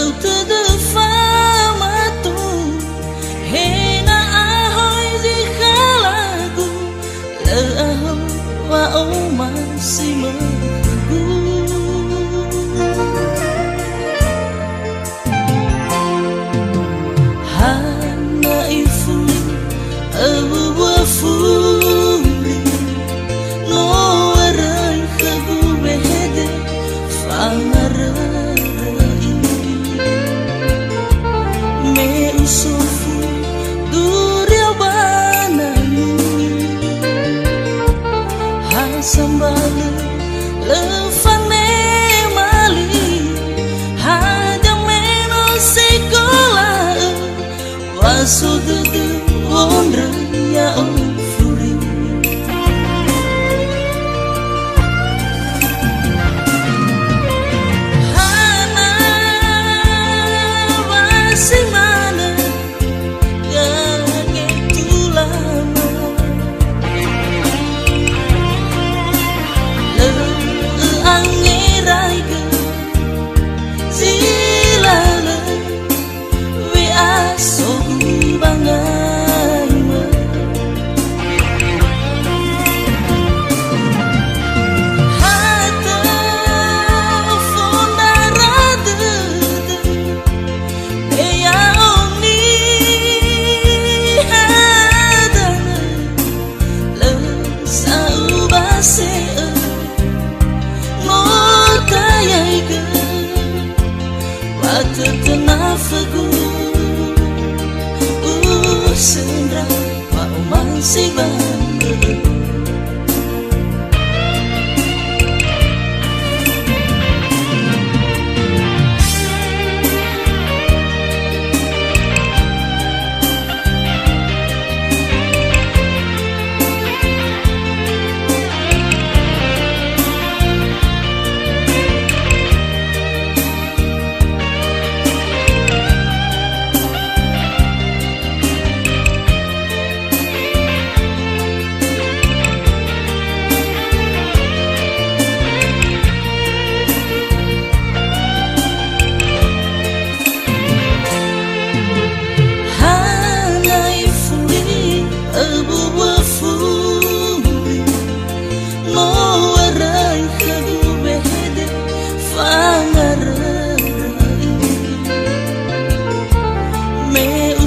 to the famatu hena ahoy di kalagu le ahoy wa o masih menunggu hana ifuli abu wafuli no arai kagu behede fangara sofu duria banani hasambale lefane mali hada meno sekola wasudu wondra ya ofuri hana wasima tenafagu sendra mau masih bangga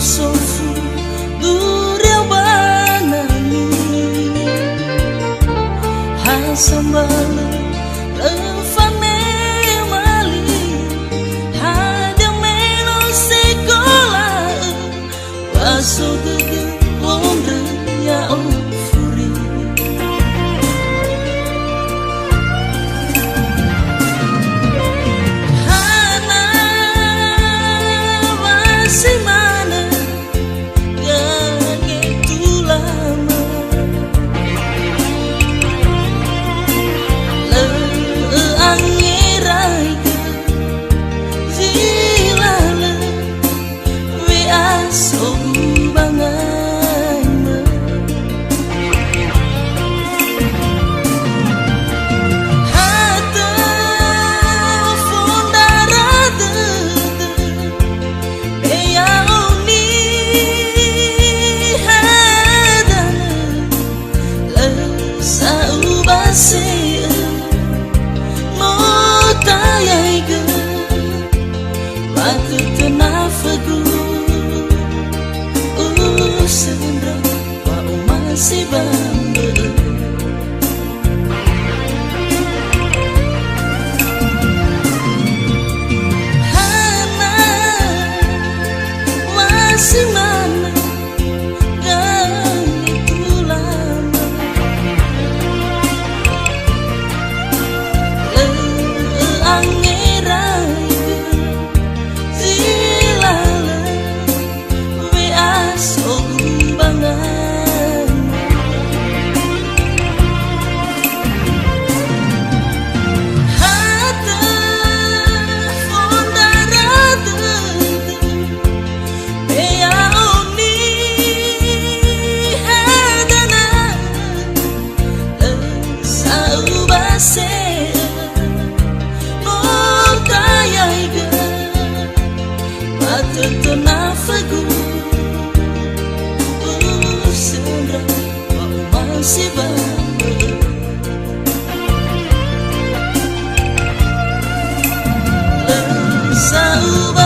sofu duria banani hasambale lefane mali hada meno sekola wasudu wondra ya ofuri hana wasima tenafagu sendra mau masih bangga hana masih mana dan itu lama tetenafagu Sendra kau masih bangga Lesau